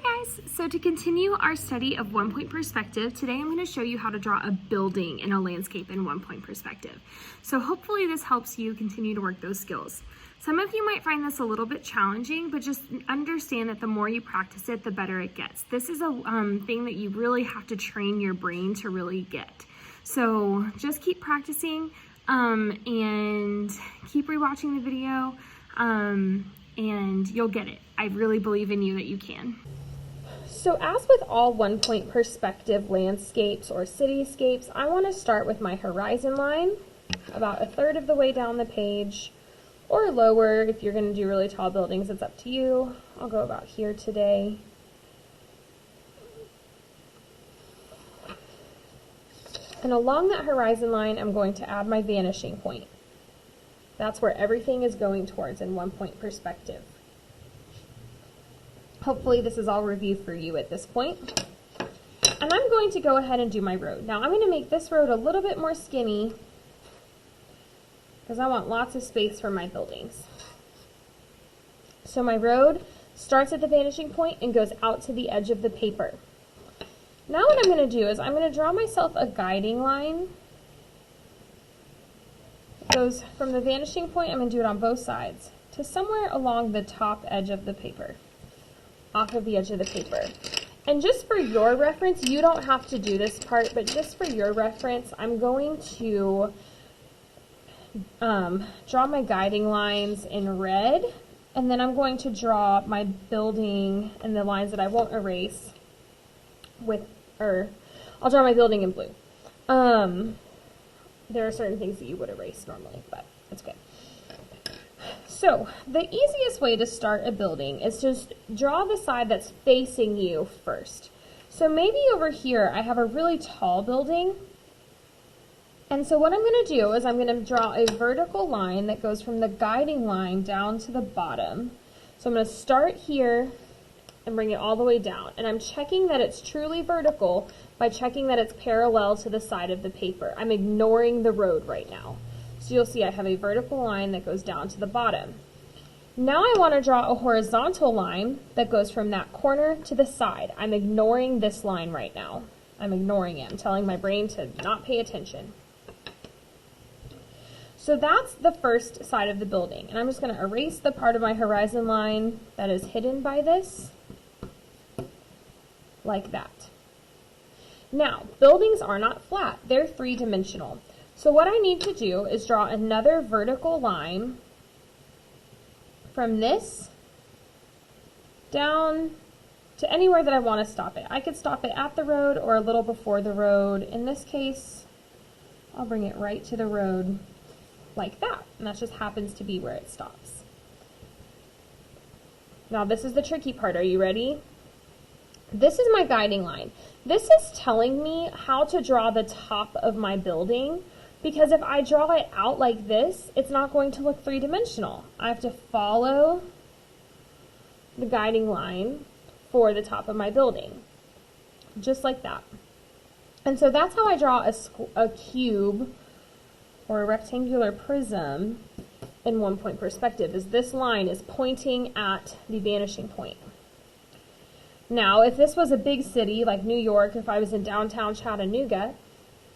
Hi guys! So to continue our study of one-point perspective, today I'm going to show you how to draw a building in a landscape in one-point perspective. So hopefully this helps you continue to work those skills. Some of you might find this a little bit challenging, but just understand that the more you practice it, the better it gets. This is a thing that you really have to train your brain to really get. So just keep practicing and keep rewatching the video and you'll get it. I really believe in you that you can. So as with all one-point perspective landscapes or cityscapes, I want to start with my horizon line about a third of the way down the page, or lower if you're going to do really tall buildings. It's up to you. I'll go about here today. And along that horizon line, I'm going to add my vanishing point. That's where everything is going towards in one-point perspective. Hopefully this is all review for you at this point. And I'm going to go ahead and do my road. Now I'm going to make this road a little bit more skinny because I want lots of space for my buildings. So my road starts at the vanishing point and goes out to the edge of the paper. Now what I'm going to do is I'm going to draw myself a guiding line. It goes from the vanishing point, I'm going to do it on both sides, to somewhere along the top edge of the paper. Off of the edge of the paper. And just for your reference, you don't have to do this part, but just for your reference, I'm going to draw my guiding lines in red, and then I'm going to draw my building and the lines that I won't erase I'll draw my building in blue. There are certain things that you would erase normally, but it's good. So, the easiest way to start a building is to draw the side that's facing you first. So maybe over here I have a really tall building. And so what I'm going to do is I'm going to draw a vertical line that goes from the guiding line down to the bottom. So I'm going to start here and bring it all the way down. And I'm checking that it's truly vertical by checking that it's parallel to the side of the paper. I'm ignoring the road right now. So you'll see I have a vertical line that goes down to the bottom. Now I want to draw a horizontal line that goes from that corner to the side. I'm ignoring this line right now. I'm ignoring it. I'm telling my brain to not pay attention. So that's the first side of the building. And I'm just going to erase the part of my horizon line that is hidden by this, like that. Now, buildings are not flat. They're three-dimensional. So what I need to do is draw another vertical line from this down to anywhere that I want to stop it. I could stop it at the road or a little before the road. In this case, I'll bring it right to the road like that. And that just happens to be where it stops. Now this is the tricky part. Are you ready? This is my guiding line. This is telling me how to draw the top of my building. Because if I draw it out like this, it's not going to look three-dimensional. I have to follow the guiding line for the top of my building, just like that. And so that's how I draw a cube or a rectangular prism in one-point perspective, is this line is pointing at the vanishing point. Now, if this was a big city like New York, if I was in downtown Chattanooga,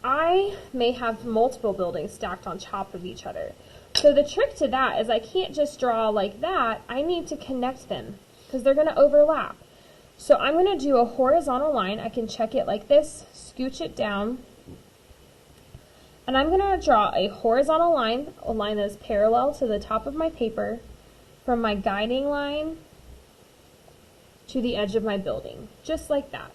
I may have multiple buildings stacked on top of each other. So the trick to that is I can't just draw like that. I need to connect them because they're going to overlap. So I'm going to do a horizontal line. I can check it like this, scooch it down. And I'm going to draw a horizontal line, a line that is parallel to the top of my paper, from my guiding line to the edge of my building, just like that.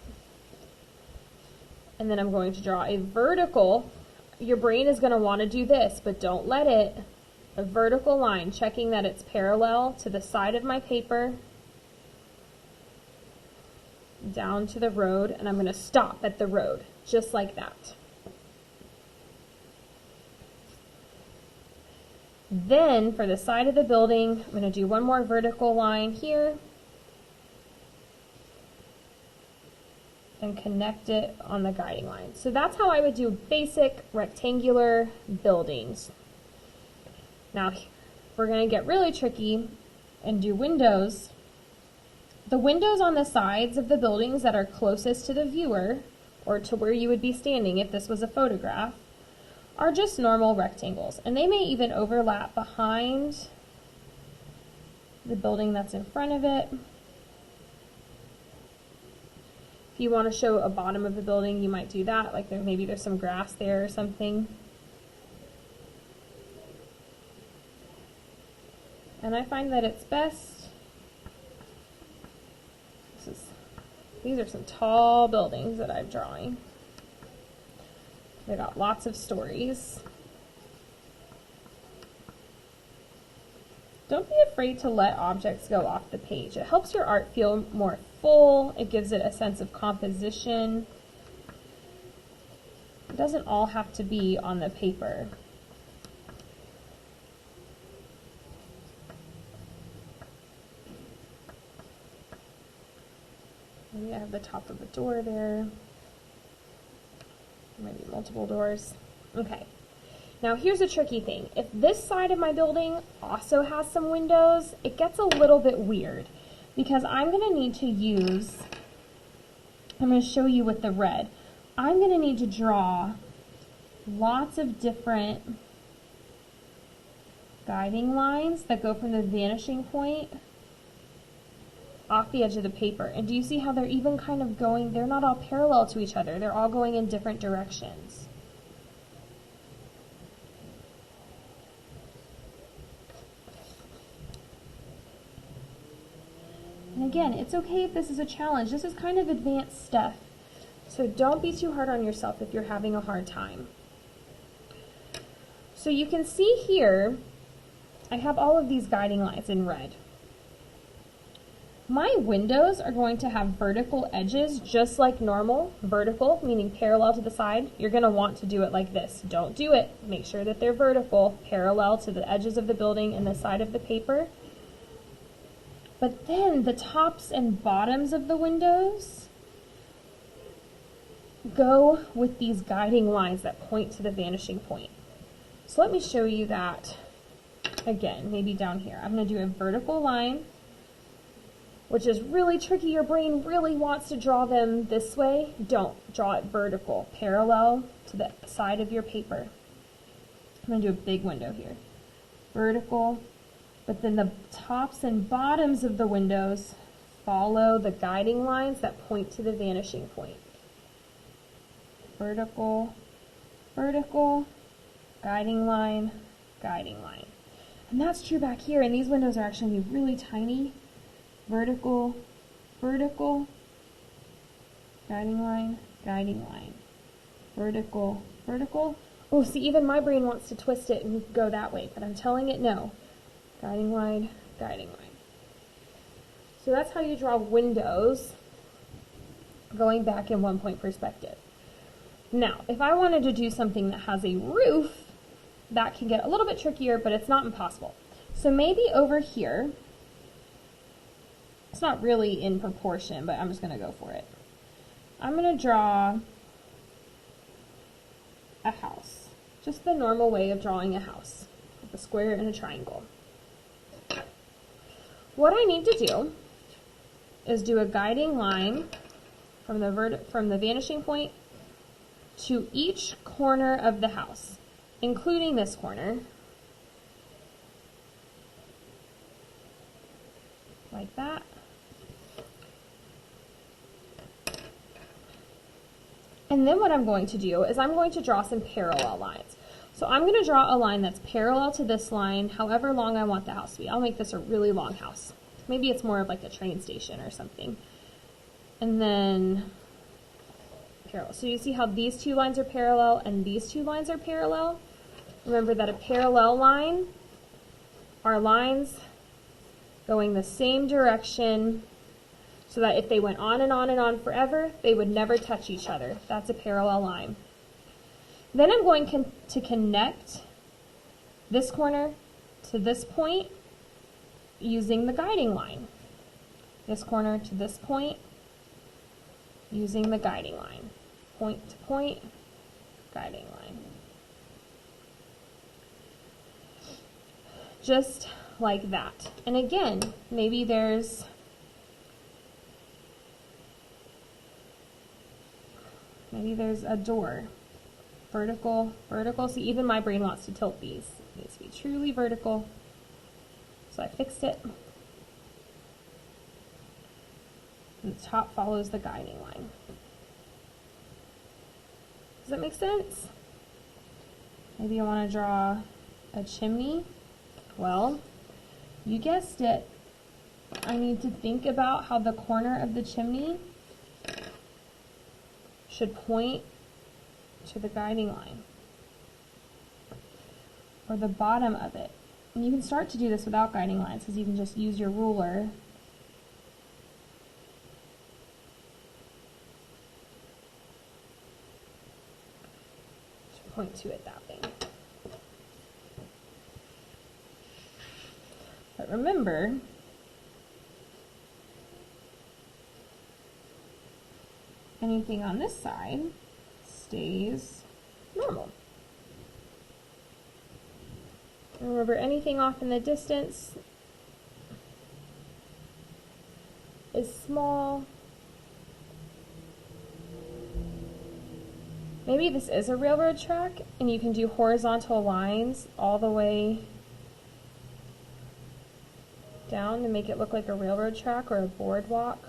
And then I'm going to draw a vertical. Your brain is going to want to do this, but don't let it. A vertical line, checking that it's parallel to the side of my paper, down to the road, and I'm going to stop at the road, just like that. Then, for the side of the building, I'm going to do one more vertical line here, and connect it on the guiding line. So that's how I would do basic rectangular buildings. Now we're going to get really tricky and do windows The windows on the sides of the buildings that are closest to the viewer, or to where you would be standing if this was a photograph, are just normal rectangles. And they may even overlap behind the building that's in front of it. If you want to show a bottom of the building, you might do that, like maybe there's some grass there or something. And I find that it's best, these are some tall buildings that I'm drawing. They got lots of stories. Don't be afraid to let objects go off the page. It helps your art feel more full. It gives it a sense of composition. It doesn't all have to be on the paper. Maybe I have the top of a door there. Maybe multiple doors. Okay. Now here's a tricky thing. If this side of my building also has some windows, it gets a little bit weird because I'm going to need to use, I'm going to show you with the red, I'm going to need to draw lots of different guiding lines that go from the vanishing point off the edge of the paper. And do you see how they're even kind of going, they're not all parallel to each other, they're all going in different directions. And again, it's okay if this is a challenge. This is kind of advanced stuff. So don't be too hard on yourself if you're having a hard time. So you can see here, I have all of these guiding lines in red. My windows are going to have vertical edges just like normal. Vertical, meaning parallel to the side. You're going to want to do it like this. Don't do it. Make sure that they're vertical, parallel to the edges of the building and the side of the paper. But then the tops and bottoms of the windows go with these guiding lines that point to the vanishing point. So let me show you that again, maybe down here. I'm going to do a vertical line, which is really tricky. Your brain really wants to draw them this way. Don't. Draw it vertical, parallel to the side of your paper. I'm going to do a big window here. Vertical, but then the tops and bottoms of the windows follow the guiding lines that point to the vanishing point. Vertical, vertical, guiding line, guiding line. And that's true back here, and these windows are actually really tiny. Vertical, vertical, guiding line, guiding line, vertical, vertical. Oh, see, even my brain wants to twist it and go that way, but I'm telling it no. Guiding line, guiding line. So that's how you draw windows going back in 1-point perspective. Now, if I wanted to do something that has a roof, that can get a little bit trickier, but it's not impossible. So maybe over here, it's not really in proportion, but I'm just going to go for it. I'm going to draw a house. Just the normal way of drawing a house. With a square and a triangle. What I need to do is do a guiding line from the vanishing point to each corner of the house, including this corner. Like that. And then what I'm going to do is I'm going to draw some parallel lines. So I'm going to draw a line that's parallel to this line, however long I want the house to be. I'll make this a really long house. Maybe it's more of like a train station or something. And then parallel. So you see how these two lines are parallel and these two lines are parallel? Remember that a parallel line are lines going the same direction, so that if they went on and on and on forever, they would never touch each other. That's a parallel line. Then I'm going to connect this corner to this point using the guiding line. This corner to this point using the guiding line. Point to point, guiding line. Just like that. And again, maybe there's Maybe there's a door. Vertical, vertical. See, even my brain wants to tilt these. It needs to be truly vertical. So I fixed it. And the top follows the guiding line. Does that make sense? Maybe I want to draw a chimney. Well, you guessed it. I need to think about how the corner of the chimney should point to the guiding line, or the bottom of it. And you can start to do this without guiding lines because you can just use your ruler to point to it that way. But remember, anything on this side stays normal. And remember, anything off in the distance is small. Maybe this is a railroad track and you can do horizontal lines all the way down to make it look like a railroad track or a boardwalk.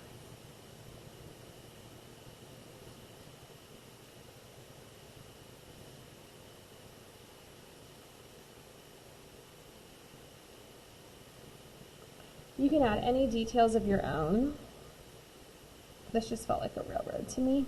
You can add any details of your own. This just felt like a railroad to me.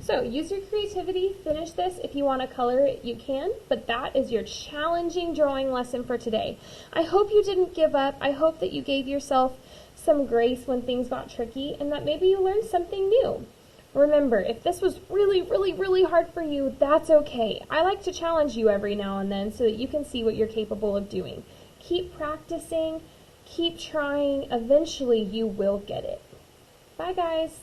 So use your creativity, finish this. If you want to color it, you can, but that is your challenging drawing lesson for today. I hope you didn't give up. I hope that you gave yourself some grace when things got tricky and that maybe you learned something new. Remember, if this was really, really, really hard for you, that's okay. I like to challenge you every now and then so that you can see what you're capable of doing. Keep practicing, keep trying. Eventually, you will get it. Bye, guys.